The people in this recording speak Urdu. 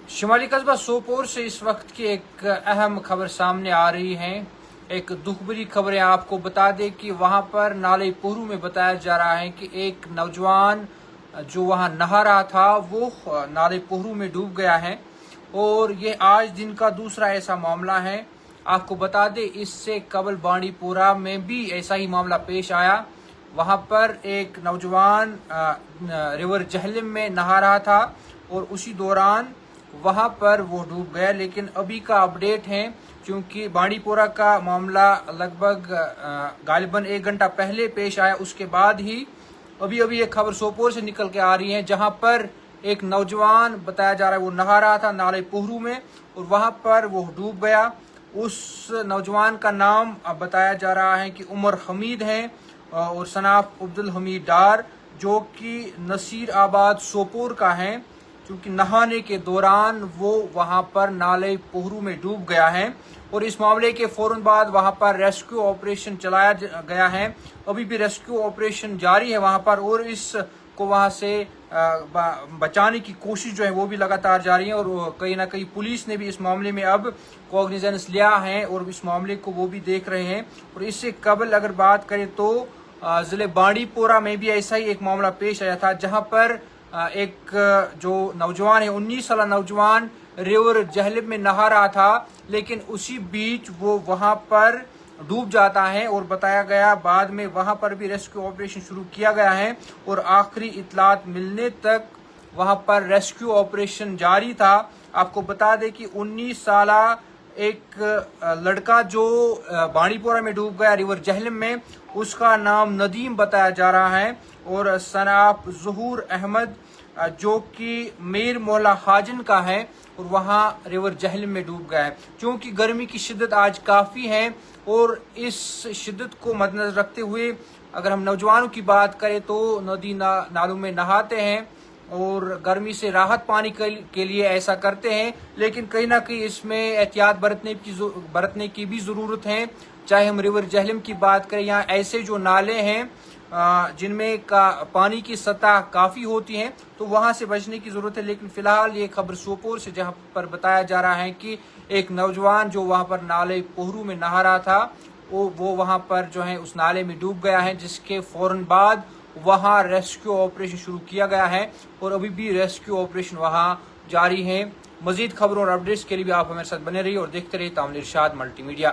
شمالی قصبہ سوپور سے اس وقت کی ایک اہم خبر سامنے آ رہی ہے۔ ایک دکھ بھری خبریں آپ کو بتا دیں کہ وہاں پر نالے پہرو میں بتایا جا رہا ہے کہ ایک نوجوان جو وہاں نہا رہا تھا وہ نالے پہرو میں ڈوب گیا ہے، اور یہ آج دن کا دوسرا ایسا معاملہ ہے۔ آپ کو بتا دیں اس سے قبل بانڈی پورہ میں بھی ایسا ہی معاملہ پیش آیا۔ وہاں پر ایک نوجوان ریور جہلم میں نہا رہا تھا اور اسی دوران وہاں پر وہ ڈوب گیا، لیکن ابھی کا اپڈیٹ ہے چونکہ بانڈی پورہ کا معاملہ لگ بھگ غالباً 1 گھنٹہ پہلے پیش آیا، اس کے بعد ہی ابھی یہ خبر سوپور سے نکل کے آ رہی ہے، جہاں پر ایک نوجوان بتایا جا رہا ہے وہ نہا رہا تھا نالے پہرو میں اور وہاں پر وہ ڈوب گیا۔ اس نوجوان کا نام بتایا جا رہا ہے کہ عمر حمید ہے اور صناف عبدالحمید ڈار، جو کہ نصیر آباد سوپور کا ہے۔ چونکہ نہانے کے دوران وہ وہاں پر نالے پہرو میں ڈوب گیا ہے، اور اس معاملے کے فوراً بعد وہاں پر ریسکیو آپریشن چلایا گیا ہے۔ ابھی بھی ریسکیو آپریشن جاری ہے وہاں پر، اور اس کو وہاں سے بچانے کی کوشش جو ہے وہ بھی لگاتار جاری ہے، اور کہیں نہ کہیں پولیس نے بھی اس معاملے میں اب کوگنیزنس لیا ہے اور اس معاملے کو وہ بھی دیکھ رہے ہیں۔ اور اس سے قبل اگر بات کریں تو ضلع بانڈی پورہ میں بھی ایسا ہی ایک معاملہ پیش آیا تھا، جہاں پر ایک جو نوجوان ہے 19 سالہ نوجوان ریور جہلم میں نہا رہا تھا، لیکن اسی بیچ وہ وہاں پر ڈوب جاتا ہے، اور بتایا گیا بعد میں وہاں پر بھی ریسکیو آپریشن شروع کیا گیا ہے، اور آخری اطلاعات ملنے تک وہاں پر ریسکیو آپریشن جاری تھا۔ آپ کو بتا دیں کہ 19 سالہ ایک لڑکا جو بانڈی پورہ میں ڈوب گیا ریور جہلم میں، اس کا نام ندیم بتایا جا رہا ہے، اور صناف ظہور احمد جو کہ میر مولا حاجن کا ہے، اور وہاں ریور جہلم میں ڈوب گیا ہے۔ چونکہ گرمی کی شدت آج کافی ہے، اور اس شدت کو مد نظر رکھتے ہوئے اگر ہم نوجوانوں کی بات کریں تو ندی نالوں میں نہاتے ہیں اور گرمی سے راحت پانے کے لیے ایسا کرتے ہیں، لیکن کہیں نہ کہیں اس میں احتیاط برتنے کی بھی ضرورت ہے۔ چاہے ہم ریور جہلم کی بات کریں یا ایسے جو نالے ہیں جن میں پانی کی سطح کافی ہوتی ہے، تو وہاں سے بچنے کی ضرورت ہے۔ لیکن فی الحال یہ خبر سوپور سے جہاں پر بتایا جا رہا ہے کہ ایک نوجوان جو وہاں پر نالے پہرو میں نہا رہا تھا وہ وہاں پر جو ہے اس نالے میں ڈوب گیا ہے، جس کے فوراً بعد وہاں ریسکیو آپریشن شروع کیا گیا ہے، اور ابھی بھی ریسکیو آپریشن وہاں جاری ہے۔ مزید خبروں اور اپڈیٹس کے لیے بھی آپ ہمارے ساتھ بنے رہیے اور دیکھتے رہیے تامل ارشاد ملٹی میڈیا۔